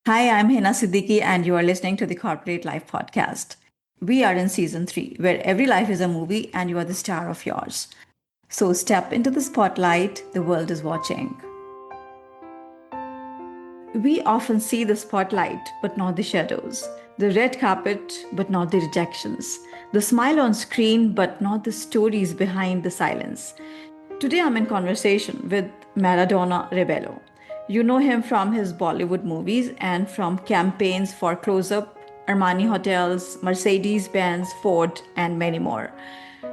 Hi, I'm Hina Siddiqui, and you are listening to the Corporate Life Podcast. We are in season 3, where every life is a movie and you are the star of yours. So step into the spotlight, the world is watching. We often see the spotlight, but not the shadows. The red carpet, but not the rejections. The smile on screen, but not the stories behind the silence. Today I'm in conversation with Maradona Rebello. You know him from his Bollywood movies and from campaigns for Close Up, Armani Hotels, Mercedes Benz, Ford, and many more.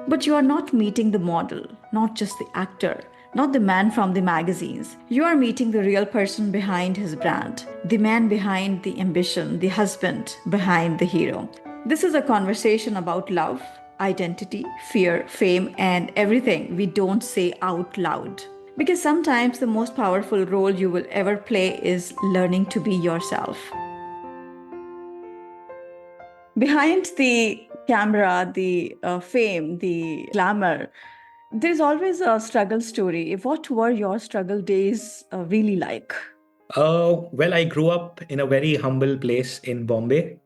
But you are not meeting the model, not just the actor, not the man from the magazines. You are meeting the real person behind his brand, the man behind the ambition, the husband behind the hero. This is a conversation about love, identity, fear, fame, and everything we don't say out loud. Because sometimes the most powerful role you will ever play is learning to be yourself. Behind the camera, the fame, the glamour, there's always a struggle story. What were your struggle days really like? Well, I grew up in a very humble place in Bombay.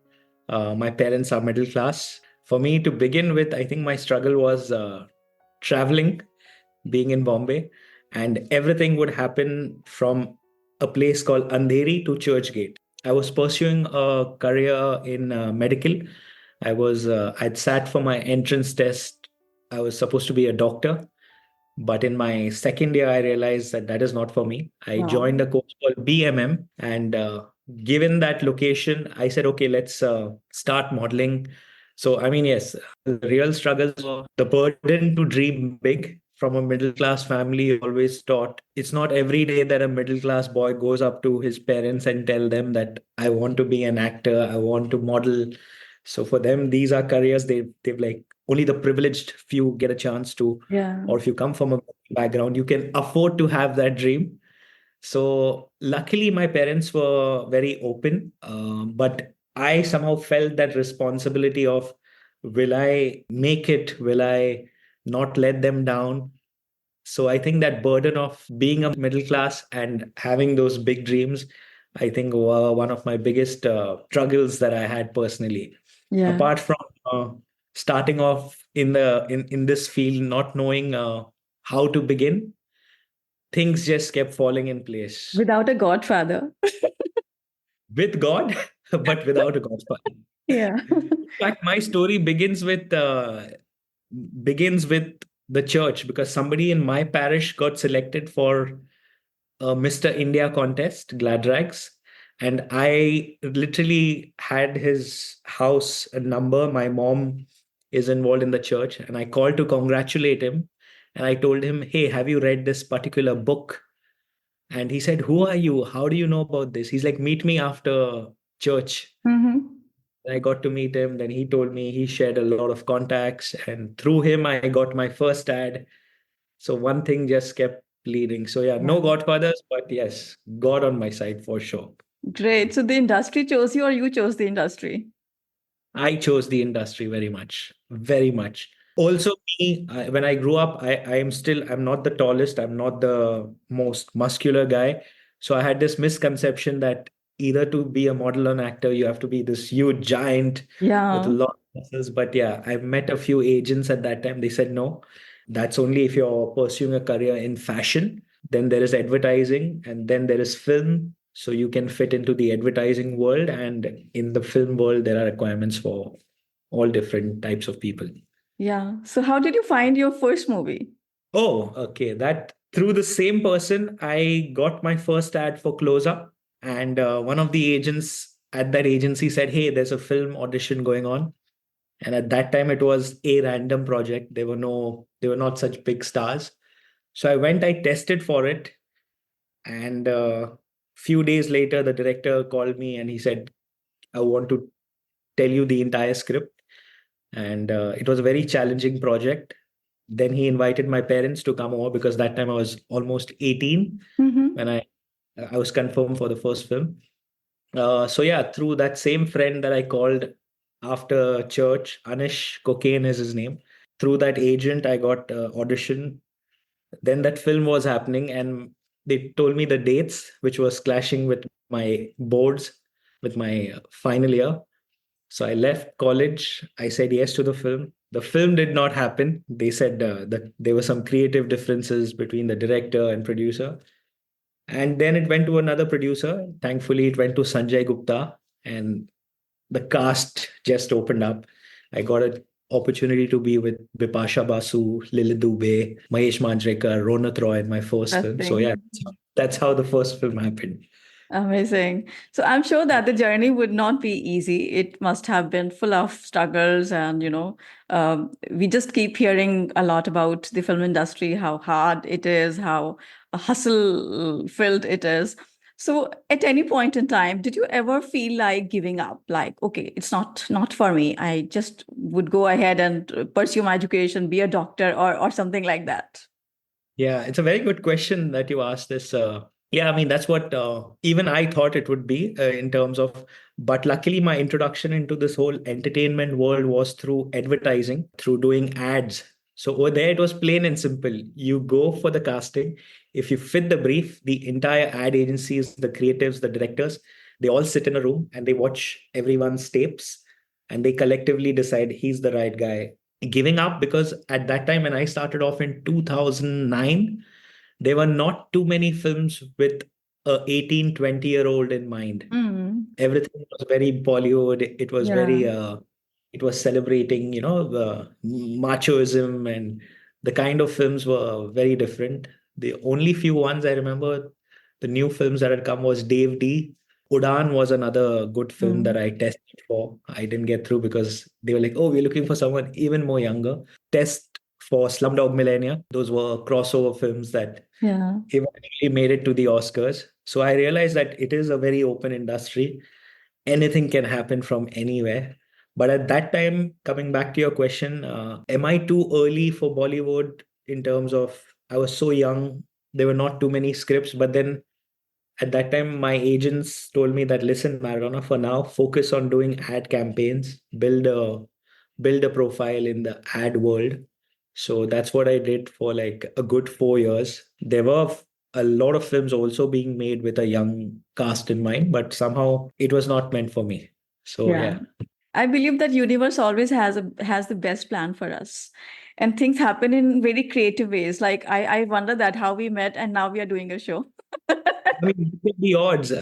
My parents are middle class. For me, to begin with, I think my struggle was traveling, being in Bombay, and everything would happen from a place called Andheri to Churchgate. I was pursuing a career in medical. I'd sat for my entrance test. I was supposed to be a doctor. But in my second year, I realized that that is not for me. I joined Wow. a course called BMM. And given that location, I said, okay, let's start modeling. So, I mean, yes, the real struggles were the burden to dream big. From a middle class family, always taught it's not every day that a middle class boy goes up to his parents and tell them that I want to be an actor, I want to model. So for them, these are careers they've like only the privileged few get a chance to, Yeah. or if you come from a background, you can afford to have that dream. So luckily, my parents were very open, but I somehow felt that responsibility of will I make it? Will I not let them down? So I think that burden of being a middle class and having those big dreams, I think were one of my biggest struggles that I had personally. Yeah. Apart from uh, starting off in this field, not knowing how to begin, things just kept falling in place Without a godfather. with God, but without a Godfather. Yeah. In fact, my story begins with the church because somebody in my parish got selected for a Mr. India contest, Glad Rags. And I literally had his house a number. My mom is involved in the church, and I called to congratulate him. And I told him, hey, have you read this particular book? And he said, who are you? How do you know about this? He's like, meet me after church. Mm-hmm. I got to meet him. Then he told me he shared a lot of contacts. And through him, I got my first ad. So one thing just kept leading. So yeah, Yeah. no godfathers, but yes, God on my side for sure. Great. So the industry chose you, or you chose the industry? I chose the industry very much, very much. Also, when I grew up, I'm not the tallest, I'm not the most muscular guy. So I had this misconception that either to be a model or an actor, you have to be this huge giant with a Yeah. lot of muscles. But yeah, I've met a few agents at that time. They said no, that's only if you're pursuing a career in fashion. Then there is advertising, and then there is film. So you can fit into the advertising world, and in the film world, there are requirements for all different types of people. Yeah. So how did you find your first movie? Oh, okay. That through the same person, I got my first ad for Close Up, and one of the agents at that agency said, "Hey, there's a film audition going on." And at that time, it was a random project. They were not such big stars. So I went, I tested for it, and few days later, the director called me and he said, "I want to tell you the entire script." And it was a very challenging project. Then he invited my parents to come over because that time I was almost 18 when Mm-hmm. I was confirmed for the first film. So yeah, through that same friend that I called after church, Anish Cocaine is his name. Through that agent, I got audition. Then that film was happening, and they told me the dates, which was clashing with my boards. with my final year. So I left college. I said yes to the film. The film did not happen. They said that there were some creative differences between the director and producer. And then it went to another producer. Thankfully, it went to Sanjay Gupta, and the cast just opened up. I got an opportunity to be with Bipasha Basu, Lilith Dubey, Mahesh Manjrekar, Ronat Roy in my first film. So yeah, Interesting. that's how the first film happened. Amazing. So I'm sure that the journey would not be easy. It must have been full of struggles, and we just keep hearing a lot about the film industry, how hard it is, how hustle filled it is. So at any point in time, did you ever feel like giving up? Like, okay, it's not for me. I just would go ahead and pursue my education, be a doctor, or something like that. Yeah, it's a very good question that you asked this. Yeah, I mean, that's what even I thought it would be in terms of, but luckily, my introduction into this whole entertainment world was through advertising, through doing ads. So over there, it was plain and simple. You go for the casting. If you fit the brief, the entire ad agencies, the creatives, the directors, they all sit in a room and they watch everyone's tapes and they collectively decide he's the right guy. Giving up because at that time when I started off in 2009, there were not too many films with a 18, 20-year-old in mind. Mm, Everything was very Bollywood. It was yeah. very it was celebrating, the machoism, and the kind of films were very different. The only few ones I remember, the new films that had come was Dave D. Udan was another good film that Mm, I tested for. I didn't get through because they were like, oh, we're looking for someone even more younger. Test for Slumdog Millionaire. Those were crossover films that yeah. eventually made it to the Oscars. So I realized that it is a very open industry. Anything can happen from anywhere. But at that time, coming back to your question, am I too early for Bollywood in terms of I was so young, there were not too many scripts. But then at that time, my agents told me that listen, Maradona, for now, focus on doing ad campaigns, build a profile in the ad world. So that's what I did for like a good 4 years. There were a lot of films also being made with a young cast in mind, but somehow it was not meant for me. So Yeah. yeah. I believe that universe always has the best plan for us. And things happen in very creative ways. Like I wonder that how we met and now we are doing a show. I mean, look at the odds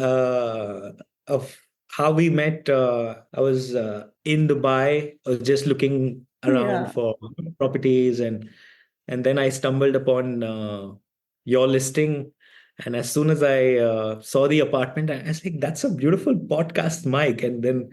of how we met. I was in Dubai. I was just looking around Yeah. for properties, and then I stumbled upon your listing. And as soon as I saw the apartment, I was like, "That's a beautiful podcast mic." And then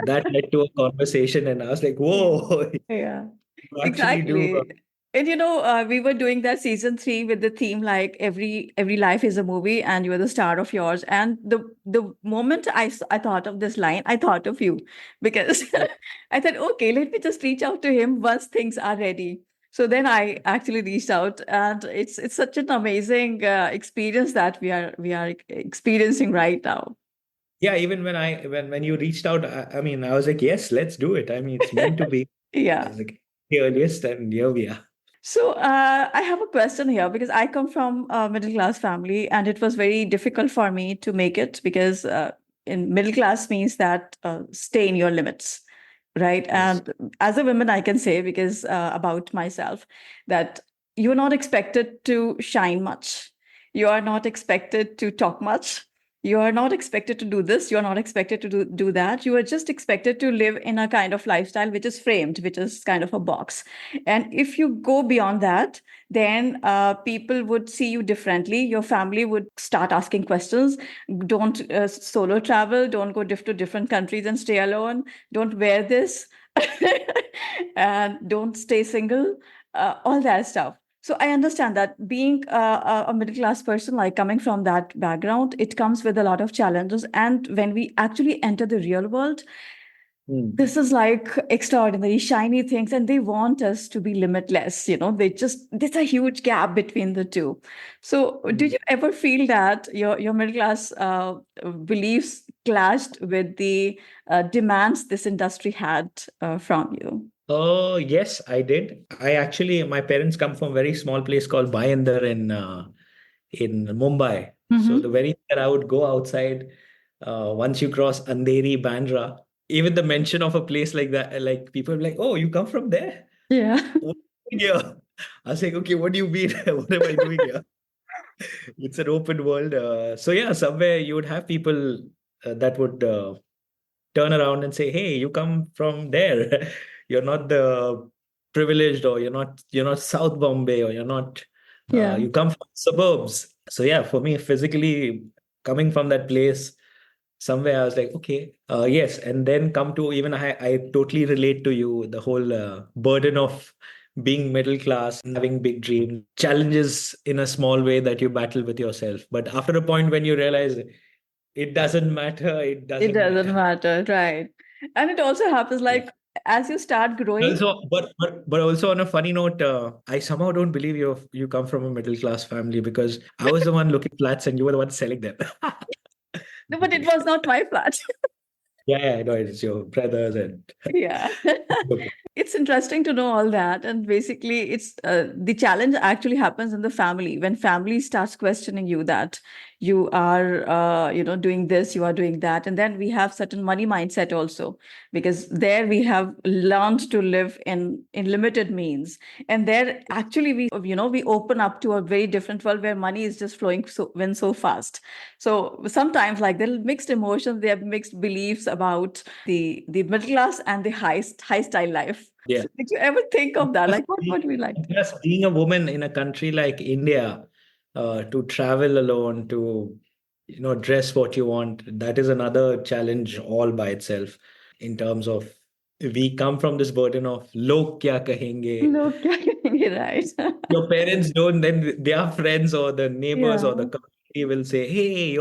that led to a conversation, and I was like, Yeah. "Whoa, Yeah. you actually do." Exactly. And we were doing that season three with the theme like every life is a movie and you're the star of yours. And the moment I thought of this line, I thought of you because I thought, okay, let me just reach out to him once things are ready. So then I actually reached out, and it's such an amazing experience that we are experiencing right now. Yeah, even when you reached out, I mean, I was like, "Yes, let's do it." I mean, it's meant to be. I Yeah. was like, the earliest, and here we are. So I have a question here because I come from a middle class family, and it was very difficult for me to make it because in middle class means that stay in your limits, right? Yes. And as a woman, I can say because about myself that you're not expected to shine much, you are not expected to talk much. You are not expected to do this. You are not expected to do that. You are just expected to live in a kind of lifestyle which is framed, which is kind of a box. And if you go beyond that, then people would see you differently. Your family would start asking questions. Don't solo travel. Don't go to different countries and stay alone. Don't wear this. And don't stay single. All that stuff. So I understand that being a middle class person, like coming from that background, it comes with a lot of challenges. And when we actually enter the real world, Hmm. this is like extraordinary shiny things, and they want us to be limitless. They just there's a huge gap between the two. So Hmm. did you ever feel that your middle class beliefs clashed with the demands this industry had from you? Oh, yes, I did. My parents come from a very small place called Bhayandar in Mumbai. So the Mm-hmm. very that I would go outside. Once you cross Andheri, Bandra, even the mention of a place like that, like people are like, "Oh, you come from there? Yeah. What are you doing here?" I was like, "Okay, what do you mean? What am I doing here?" It's an open world. So yeah, somewhere you would have people that would turn around and say, "Hey, you come from there. You're not the privileged, or you're not South Bombay, or you're not. Yeah. You come from suburbs." So yeah, for me, physically coming from that place, somewhere I was like, okay, yes, and then come to even I totally relate to you. The whole burden of being middle class, having big dreams, challenges in a small way that you battle with yourself. But after a point when you realize it doesn't matter, it It doesn't doesn't matter. matter, right? And it also happens Yeah. like as you start growing. Also, but also on a funny note, I somehow don't believe you come from a middle class family, because I was the one looking flats and you were the one selling them. No, but it was not my flat. Yeah, yeah, I know it's your brothers and Yeah. It's interesting to know all that. And basically, it's the challenge actually happens in the family when family starts questioning you that you are, doing this, you are doing that. And then we have certain money mindset also, because there we have learned to live in limited means. And there actually we open up to a very different world where money is just flowing so fast. So sometimes like there are mixed emotions, there are mixed beliefs about the middle class and the high style life. yeah. So did you ever think of that? Plus, Like what would we like? plus being a woman in a country like India, to travel alone, to dress what you want, that is another challenge all by itself. In terms of, we come from this burden of log kya kahenge. Look, right. Your parents don't, then their friends or the neighbors or the Yeah. community will say, "Hey,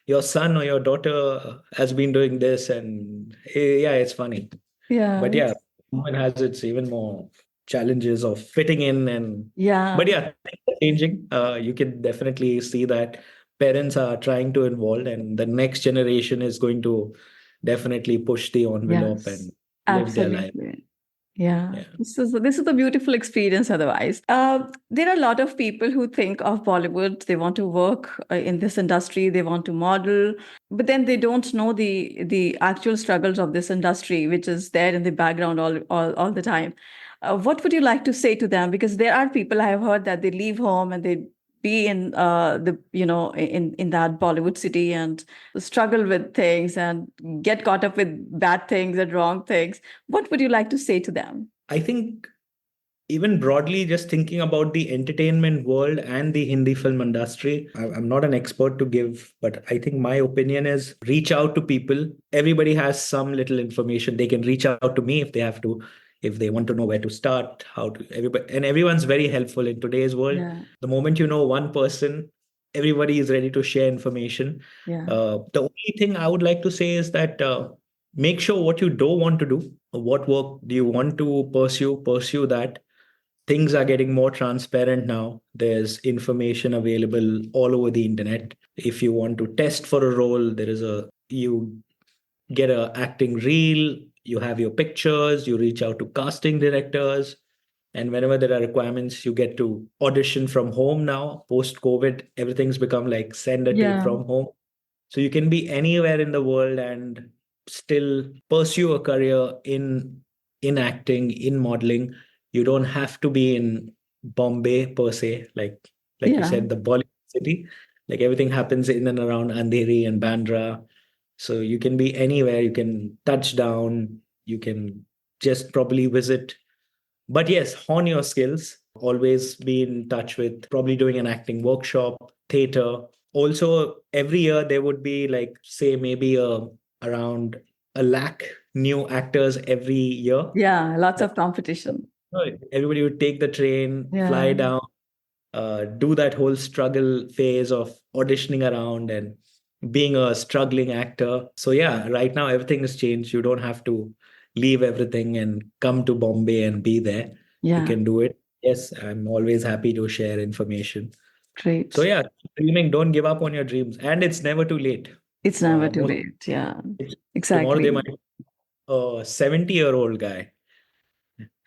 your son or your daughter has been doing this," and yeah, it's funny. Yeah. But yeah, woman has its even more challenges of fitting in. And but Yeah. yeah, things are changing. You can definitely see that parents are trying to involve, and the next generation is going to definitely push the envelope Yes. and live their life. Absolutely. Yeah, Yeah. this is a beautiful experience. Otherwise, there are a lot of people who think of Bollywood. They want to work in this industry. They want to model, but then they don't know the actual struggles of this industry, which is there in the background all the time. What would you like to say to them? Because there are people I have heard that they leave home and they be in the in that Bollywood city and struggle with things and get caught up with bad things and wrong things. What would you like to say to them? I think even broadly, just thinking about the entertainment world and the Hindi film industry, I'm not an expert to give, but I think my opinion is reach out to people. Everybody has some little information. They can reach out to me if they have to, if they want to know where to start, how to, everybody, and everyone's very helpful in today's world. Yeah, The moment you know one person, everybody is ready to share information. yeah, The only thing I would like to say is that make sure what you don't want to do, what work do you want to pursue that. Things are getting more transparent now. There's information available all over the internet. If you want to test for a role, you get a acting reel, you have your pictures, you reach out to casting directors, and whenever there are requirements, you get to audition from home now. Post COVID, everything's become like send a tape yeah, from home. So you can be anywhere in the world and still pursue a career in acting, in modeling. You don't have to be in Bombay per se, like you yeah, said, the Bollywood city. Like everything happens in and around Andheri and Bandra. So you can be anywhere. You can touch down. You can just probably visit. But yes, hone your skills. Always be in touch with probably doing an acting workshop, theater. Also, every year there would be like, say, maybe around a lakh new actors every year. yeah. Lots of competition. Everybody would take the train, fly Yeah, down, do that whole struggle phase of auditioning around and being a struggling actor. So yeah, right now everything has changed. You don't have to leave everything and come to Bombay and be there. You yeah. can do it. Yes, I'm always happy to share information. So Great. yeah, keep dreaming, don't give up on your dreams, and it's never too late. It's never too Most late. Yeah, tomorrow they exactly. might a 70-year-old guy,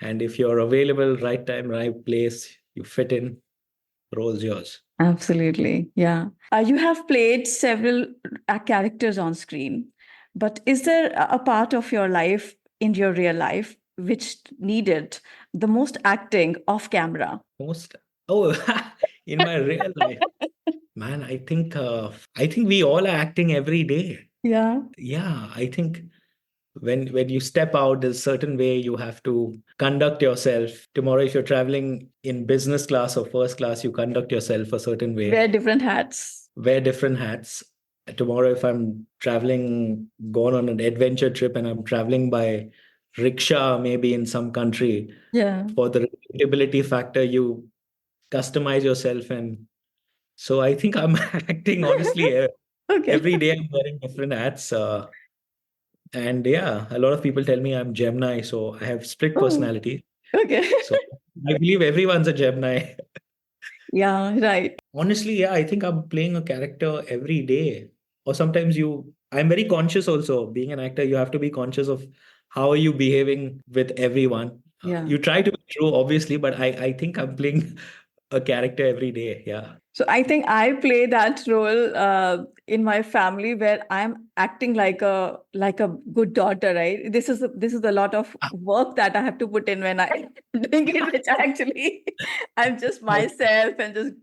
and if you're available, right time, right place, you fit in. role's yours. Absolutely. Yeah. You have played several characters on screen, but is there a part of your life in your real life which needed the most acting off camera? Most, oh, in my real life, man, I think we all are acting every day. Yeah. Yeah, I think when you step out, there's a certain way you have to conduct yourself. Tomorrow, if you're traveling in business class or first class, you conduct yourself a certain way, Wear different hats. wear different hats. Tomorrow, if I'm traveling, going on an adventure trip and I'm traveling by rickshaw, maybe in some country, Yeah. for the relatability factor, you customize yourself. And so I think I'm acting honestly Okay. every day. I'm wearing different hats. And yeah, a lot of people tell me I'm Gemini, so I have split Oh, personality. okay. So I believe everyone's a Gemini. Yeah, right. Honestly, yeah, I think I'm playing a character every day. Or sometimes I'm very conscious also. Being an actor, you have to be conscious of how are you behaving with everyone. Yeah. You try to be true, obviously, but I think I'm playing a character every day. Yeah. So I think I play that role in my family where I'm acting like a good daughter, right? This is a lot of work that I have to put in when I'm doing it, which actually I'm just myself and just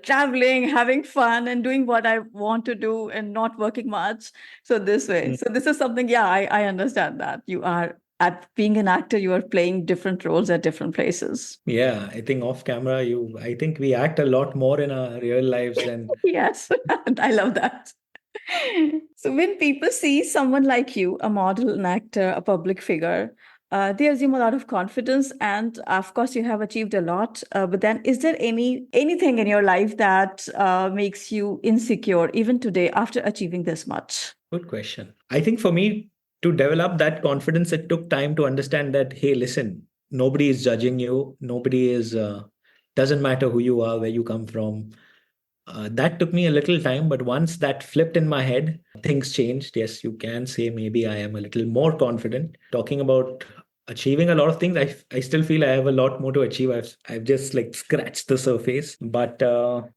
traveling, having fun, and doing what I want to do and not working much. So this way, so this is something. Yeah, I understand that you are at being an actor, you are playing different roles at different places. Yeah, I think off camera, I think we act a lot more in our real lives than. Yes, I love that. So when people see someone like you, a model, an actor, a public figure, they assume a lot of confidence, and of course, you have achieved a lot. But then, is there anything in your life that makes you insecure even today after achieving this much? Good question. I think for me to develop that confidence, it took time to understand that, hey, listen, nobody is judging you. Nobody is, doesn't matter who you are, where you come from. That took me a little time, but once that flipped in my head, things changed. Yes, you can say maybe I am a little more confident. Talking about achieving a lot of things, I still feel I have a lot more to achieve. I've just like scratched the surface. But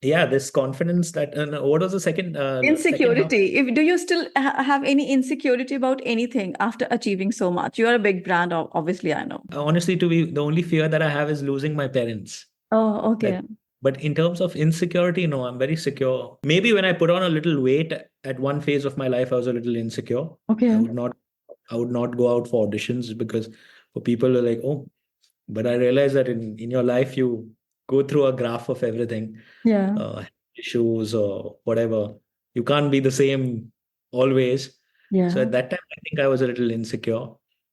yeah, this confidence that what was the second half? Insecurity. If do you still have any insecurity about anything after achieving so much? You are a big brand, obviously. I know. Honestly, to be the only fear that I have is losing my parents. Oh, Like, okay. but in terms of insecurity, no, I'm very secure. Maybe when I put on a little weight at one phase of my life, I was a little insecure. I Okay. would not, I would not go out for auditions because for people who are like, oh, but I realized that in your life you go through a graph of everything, Yeah. issues or whatever. You can't be the same always. So Yeah. at that time, I think I was a little insecure.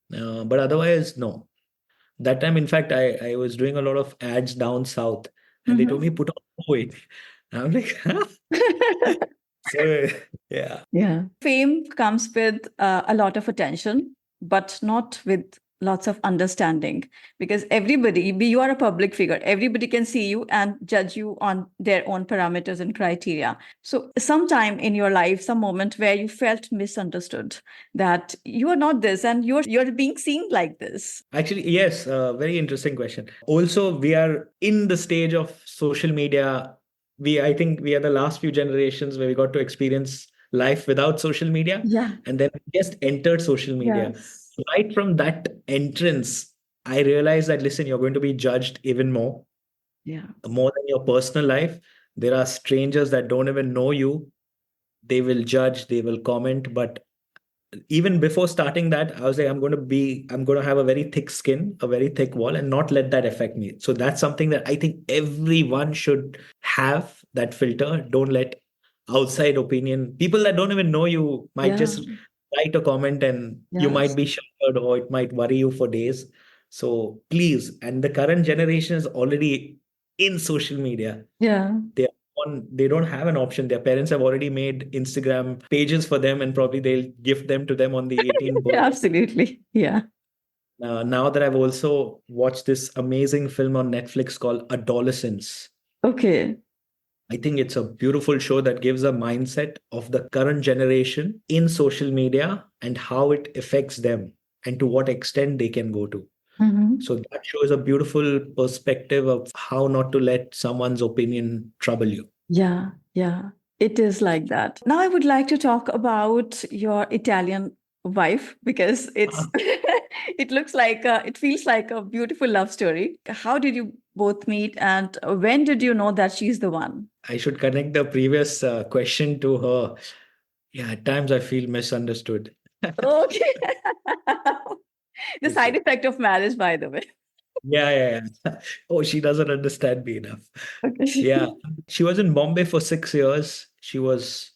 But otherwise, no. That time, in fact, I was doing a lot of ads down south, and they told Mhm. me put on weight. I'm like, huh? So yeah, Yeah. Fame comes with a lot of attention, but not with lots of understanding because you are a public figure, everybody can see you and judge you on their own parameters and criteria. So, sometime in your life, some moment where you felt misunderstood, that you are not this and you're being seen like this. actually, yes, very interesting question. Also, we are in the stage of social media. I think we are the last few generations where we got to experience life without social media, Yeah. and then we just entered social media. Yes. Right from that entrance, I realized that listen, you're going to be judged even Yeah. more than your personal life. There are strangers that don't even know you. They will judge, they will comment. But even before starting that, I was like, I'm going to have a very thick skin, a very thick wall, and not let that affect me. So that's something that I think everyone should have, that filter. Don't let outside opinion, people that don't even know you might Yeah. just write a comment and you might Yes. be shattered or it might worry you for days. So please, and the current generation is already in social media. Yeah. They don't have an option. Their parents have already made Instagram pages for them and probably they'll gift them to them on the 18th Yeah, birthday. absolutely. Yeah. Now that I've also watched this amazing film on Netflix called Adolescence, Okay. I think it's a beautiful show that gives a mindset of the current generation in social media and how it affects them and to what extent they can go to. Mhm. So that shows a beautiful perspective of how not to let someone's opinion trouble you. Yeah, yeah, it is like that. Now, I would like to talk about your Italian wife because it's it looks like it feels like a beautiful love story. How did you both meet, and when did you know that she's the one? I should connect the previous question to her. Yeah, at times I feel misunderstood. Okay. The It's side effect of marriage, by the way. Yeah, yeah, yeah. Oh, she doesn't understand me enough. Yeah, Okay. she was in Bombay for 6 years. She was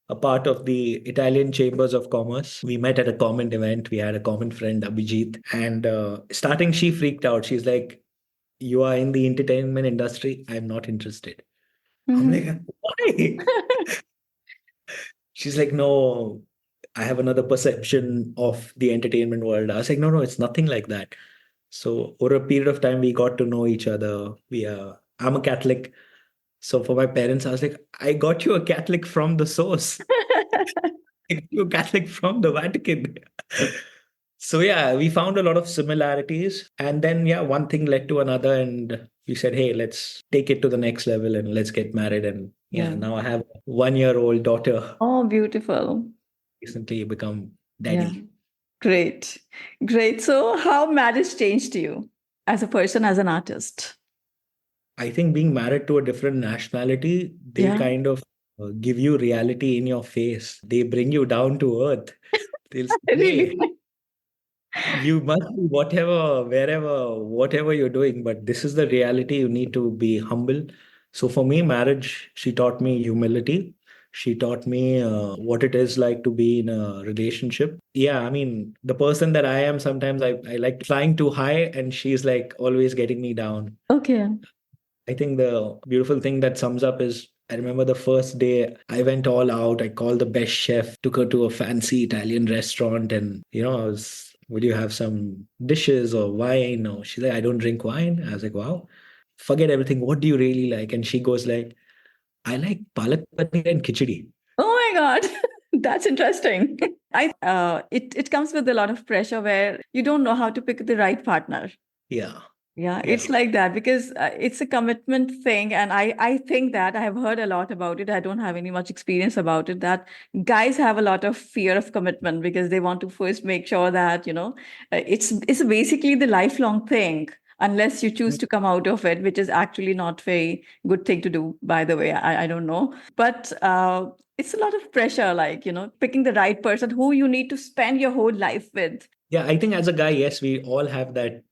a part of the Italian Chambers of Commerce. We met at a common event. We had a common friend, Abhijit. And starting, she freaked out. She's like, "You are in the entertainment industry. I'm not interested." I'm like, Mhm. "Why?" She's like, "No, I have another perception of the entertainment world." I was like, "No, no, it's nothing like that." So over a period of time, we got to know each other. I'm a Catholic. So for my parents, I was like, I got you a Catholic from the source. I got you a Catholic from the Vatican. So yeah, we found a lot of similarities. And then yeah, one thing led to another. And we said, hey, let's take it to the next level and let's get married. And yeah, Yeah. now I have a 1 year old daughter, Oh, beautiful. recently become Yeah. daddy. Great. Great. So, how marriage changed you as a person, as an artist? I think being married to a different nationality, they Yeah. kind of give you reality in your face. They bring you down to earth. They'll say, Really? hey, you must be whatever, wherever, whatever you're doing, but this is the reality. You need to be humble. So for me, marriage, she taught me humility. She taught me what it is like to be in a relationship. Yeah, I mean, the person that I am, sometimes I like flying too high, and she's like always getting me down. Okay. I think the beautiful thing that sums up is I remember the first day I went all out. I called the best chef, took her to a fancy Italian restaurant, and I was, would you have some dishes or wine? Or she's like, I don't drink wine. I was like, wow, forget everything. What do you really like? And she goes like, I like palak paneer and khichdi. Oh my God. That's interesting. It comes with a lot of pressure where you don't know how to pick the right partner. Yeah, Yeah, yeah. it's like that because it's a commitment thing. And I think that I have heard a lot about it. I don't have any much experience about it, that guys have a lot of fear of commitment because they want to first make sure that, it's basically the lifelong thing, unless you choose to come out of it, which is actually not very good thing to do, by the way. I don't know. But it's a lot of pressure, like, picking the right person who you need to spend your whole life with. Yeah, I think as a guy, yes, we all have that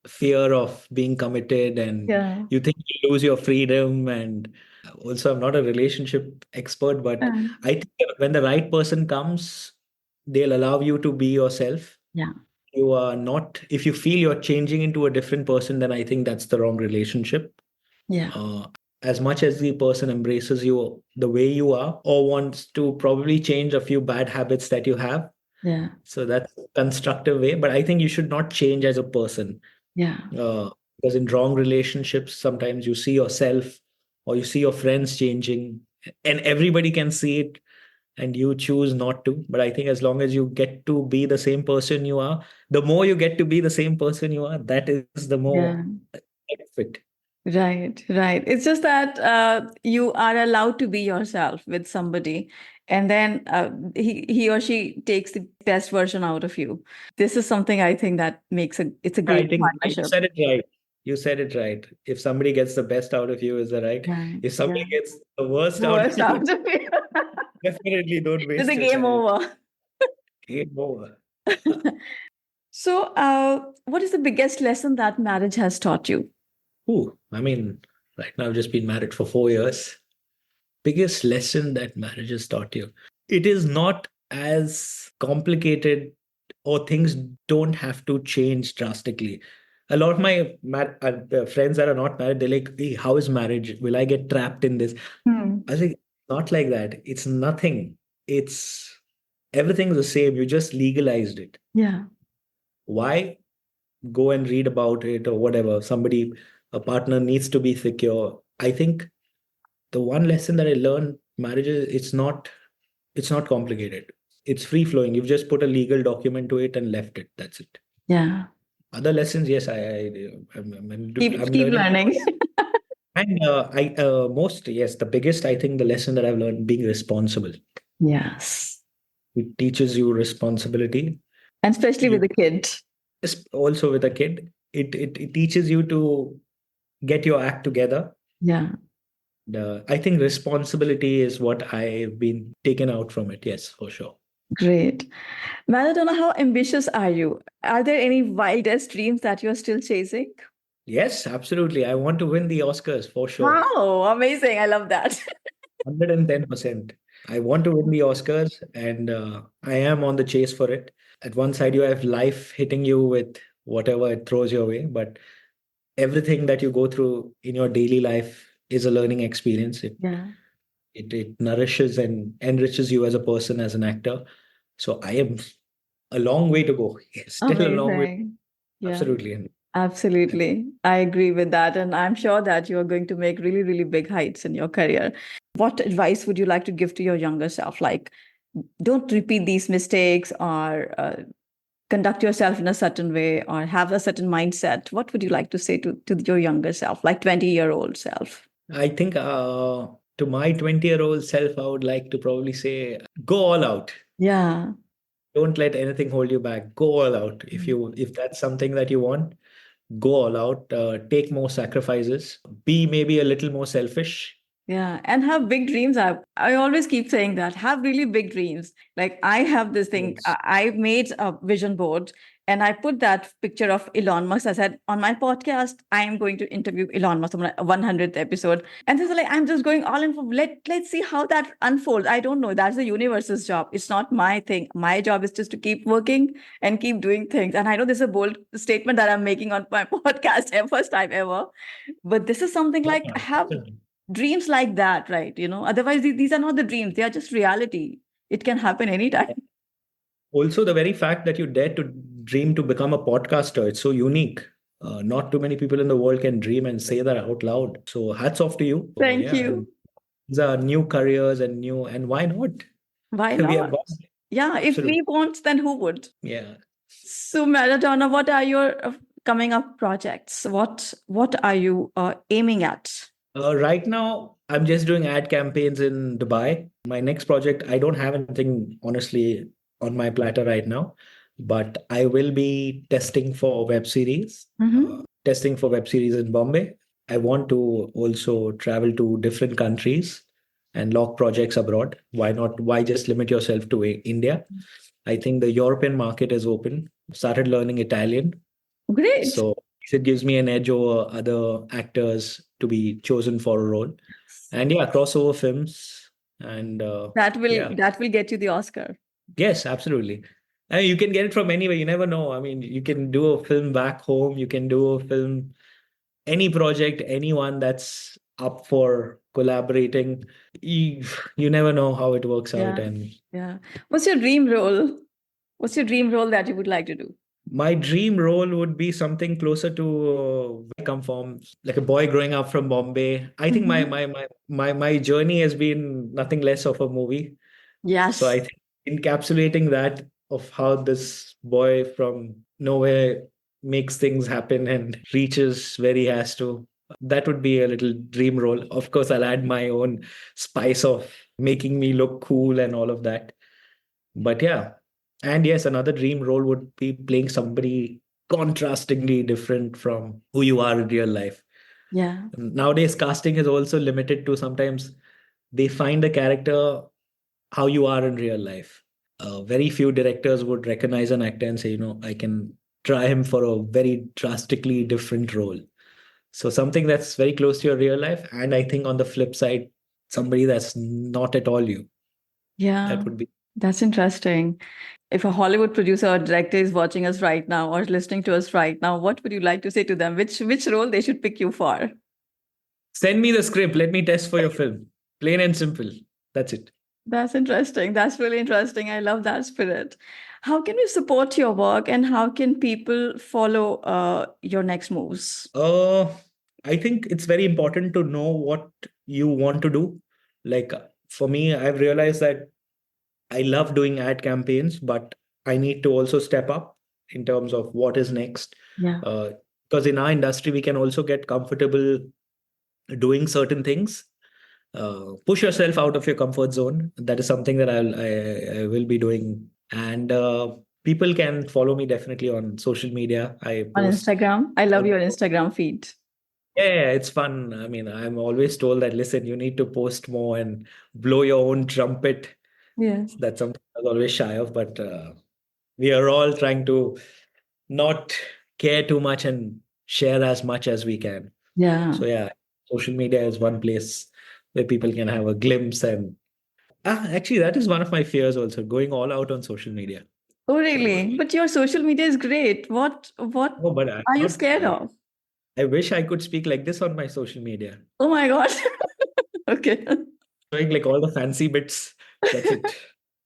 fear of being committed, and Yeah. you think you lose your freedom. And also, I'm not a relationship expert, but Um, I think that when the right person comes, they'll allow you to be yourself. yeah. You are not, if you feel you're changing into a different person, then I think that's the wrong relationship. Yeah. uh, as much as the person embraces you the way you are, or wants to probably change a few bad habits that you have, Yeah. so that's a constructive way, but I think you should not change as a person. Yeah. Because in wrong relationships, sometimes you see yourself or you see your friends changing, and everybody can see it, and you choose not to. But I think as long as you get to be the same person you are, the more you get to be the same person you are, that is the more Yeah. fit. Right, right. It's just that you are allowed to be yourself with somebody, and then he or she takes the best version out of you. This is something I think that makes it's a I great think you partnership. said it right. You said it right. If somebody gets the best out of you, is the right. Yeah, If yeah. somebody gets the worst The out of worst out you, of you. definitely don't It's waste a your game time. over. Game over. So, what is the biggest lesson that marriage has taught you? Ooh, I mean, right now I've just been married for 4 years. Biggest lesson that marriage has taught you. It is not as complicated, or things don't have to change drastically. A lot of my friends that are not married, they're like, hey, how is marriage? Will I get trapped in this? Hmm. I think not like that. It's nothing. It's everything's the same. You just legalized it. Yeah, Why? Go and read about it or whatever. Somebody, a partner needs to be secure. I think the one lesson that I learned, marriage is it's not complicated. It's free flowing. You've just put a legal document to it and left it. That's it. yeah. Other lessons, yes, Keep I'm keep learning. learning. And yes, the biggest, I think, the lesson that I've learned, being responsible. Yes. It teaches you responsibility. And especially with You the kid. also with a kid, it teaches you to get your act together. Yeah. I think responsibility is what I've been taken out from it. Yes, for sure. Great. Maradona, how ambitious are you? Are there any wildest dreams that you're still chasing? Yes, absolutely. I want to win the Oscars for sure. Wow, amazing. I love that. 110%. I want to win the Oscars, and I am on the chase for it. At one side, you have life hitting you with whatever it throws your way, but everything that you go through in your daily life is a learning experience. Yeah. It nourishes and enriches you as a person, as an actor. So I am a long way to go. Still a long way. Amazing. Yeah. Absolutely. Absolutely. I agree with that. And I'm sure that you're going to make really, really big heights in your career. What advice would you like to give to your younger self? Like, don't repeat these mistakes or conduct yourself in a certain way or have a certain mindset. What would you like to say to your younger self, like 20-year-old self? I think to my 20-year-old self, I would like to probably say, go all out. Yeah. Don't let anything hold you back. Go all out. If that's something that you want, go all out. Take more sacrifices. Be maybe a little more selfish. Yeah, and have big dreams. I always keep saying that. Have really big dreams. Like I have this thing. Yes. I made a vision board and I put that picture of Elon Musk. I said on my podcast, I am going to interview Elon Musk on my 100th episode. And this is like I'm just going all in for let's see how that unfolds. I don't know. That's the universe's job. It's not my thing. My job is just to keep working and keep doing things. And I know this is a bold statement that I'm making on my podcast, first time ever. But this is something No, like no, have absolutely. dreams like that, right? Otherwise these are not the dreams, they are just reality. It can happen anytime. Also, the very fact that you dare to dream to become a podcaster, it's so unique. Not too many people in the world can dream and say that out loud. So hats off to you. So Thank yeah, and you. these are new careers and and why not? Why We have not? got Yeah, if absolutely. we won't, then who would? Yeah. So Maradona, what are your coming up projects? What are you aiming at? Right now, I'm just doing ad campaigns in Dubai. My next project, I don't have anything honestly on my platter right now, but I will be testing for web series, Mm-hmm. testing for web series in Bombay. I want to also travel to different countries and log projects abroad. Why not? Why just limit yourself to India? I think the European market is open. Started learning Italian, Great. so it gives me an edge over other actors to be chosen for a role. And yeah, crossover films. And yeah, That will get you the Oscar. yes, absolutely. I mean, you can get it from anywhere. You never know. I mean, you can do a film back home. You can do a film, any project, anyone that's up for collaborating. You, you never know how it works out. Yeah. And Yeah. What's your dream role? What's your dream role that you would like to do? my dream role would be something closer to where I come from, like a boy growing up from Bombay. I think Mm-hmm. my journey has been nothing less of a movie. So Yes. I think encapsulating that of how this boy from nowhere makes things happen and reaches where he has to. That would be a little dream role. Of course, I'll add my own spice of making me look cool and all of that. But yeah, and yes, another dream role would be playing somebody contrastingly different from who you are in real life. Yeah. Nowadays, casting is also limited to sometimes they find a character how you are in real life. Very few directors would recognize an actor and say, I can try him for a very drastically different role. So something that's very close to your real life. And I think on the flip side, somebody that's not at all you. Yeah. That would be. That's interesting. If a Hollywood producer or director is watching us right now or listening to us right now, what would you like to say to them? Which role they should pick you for? Send me the script. Let me test for your film. Plain and simple. That's it. That's interesting. That's really interesting. I love that spirit. How can we support your work and how can people follow your next moves? Uh, I think it's very important to know what you want to do. Like for me, I've realized that I love doing ad campaigns, but I need to also step up. in terms of what is next. Yeah. Because in our industry, we can also get comfortable doing certain things. Push yourself out of your comfort zone. That is something that I will be doing. And people can follow me definitely on social media. I On post. Instagram. I love your Instagram feed. Yeah, it's fun. I mean, I'm always told that, listen, you need to post more and blow your own trumpet. Yes. That's something I was always shy of, but we are all trying to not care too much and share as much as we can. Yeah. So yeah, social media is one place where people can have a glimpse. And actually, that is one of my fears also, going all out on social media. Oh, So, really? But your social media is great. What no, but I'm are you not. scared of? I wish I could speak like this on my social media, Oh my God. Okay. showing like all the fancy bits. That's it.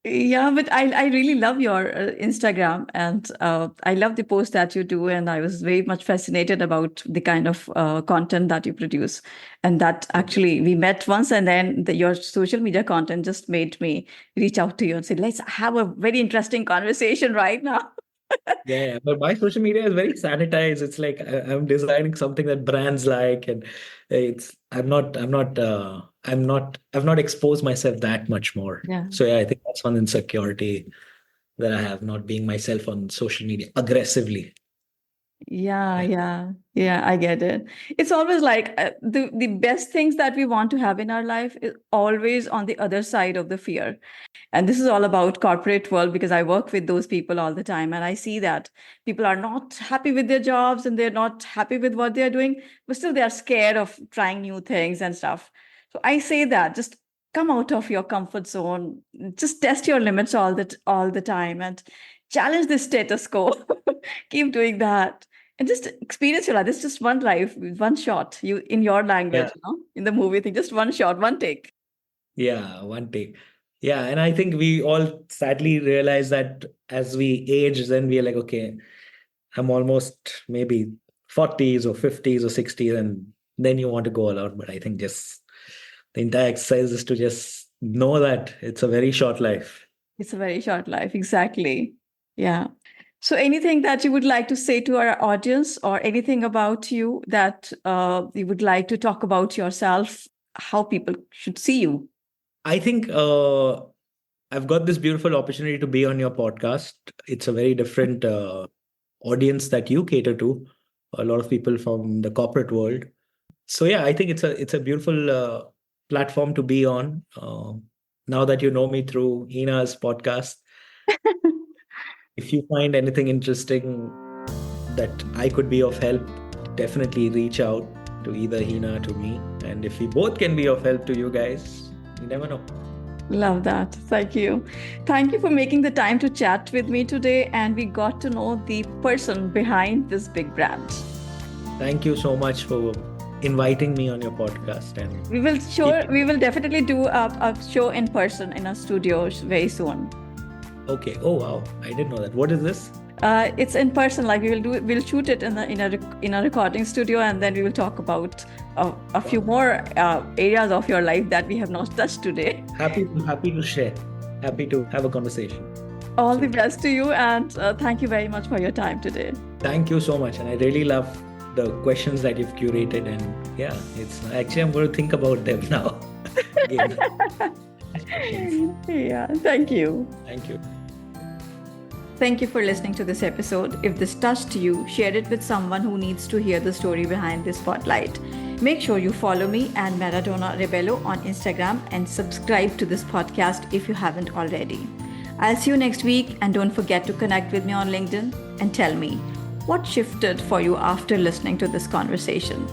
Yeah, but I really love your Instagram, and I love the post that you do, and I was very much fascinated about the kind of content that you produce, and that actually we met once, and then your social media content just made me reach out to you and say, let's have a very interesting conversation right now. Yeah, but my social media is very sanitized. It's like I'm designing something that brands like, and I've not exposed myself that much more. Yeah. So yeah, I think that's one insecurity that I have, not being myself on social media aggressively. Yeah, Yeah, yeah, yeah, I get it. It's always like the best things that we want to have in our life is always on the other side of the fear. And this is all about corporate world because I work with those people all the time and I see that people are not happy with their jobs and they're not happy with what they're doing, but still they are scared of trying new things and stuff. So I say that just come out of your comfort zone, just test your limits all the time and challenge the status quo. Keep doing that and just experience your life. This is just one life, one shot. You in your yeah, language, in the movie thing, just one shot, one take. yeah, one take. Yeah, and I think we all sadly realize that as we age, then we are like, okay, I'm almost maybe 40s or 50s or 60s, and then you want to go all out. But I think just the entire exercise is to just know that it's a very short life. It's a very short life, exactly. Yeah. So, anything that you would like to say to our audience, or anything about you that you would like to talk about yourself, how people should see you? I think I've got this beautiful opportunity to be on your podcast. It's a very different audience that you cater to, a lot of people from the corporate world. So yeah, I think it's a beautiful platform to be on. Now that you know me through Hina's podcast, if you find anything interesting that I could be of help, definitely reach out to either Hina to me. And if we both can be of help to you guys, you never know. Love that. Thank you. Thank you for making the time to chat with me today. And we got to know the person behind this big brand. Thank you so much for inviting me on your podcast. And We will definitely do a show in person in a studio very soon. okay. Oh wow, I didn't know that. What is this? It's in person. Like we'll shoot it in a recording studio, and then we will talk about a few more areas of your life that we have not touched today. Happy to share. Happy to have a conversation. All the best to you, and thank you very much for your time today. Thank you so much, and I really love the questions that you've curated. And yeah, it's actually I'm going to think about them now. Again. Yeah, thank you. Thank you. Thank you for listening to this episode. If this touched you, share it with someone who needs to hear the story behind this spotlight. Make sure you follow me and Maradona Rebello on Instagram and subscribe to this podcast if you haven't already. I'll see you next week, and don't forget to connect with me on LinkedIn and tell me what shifted for you after listening to this conversation.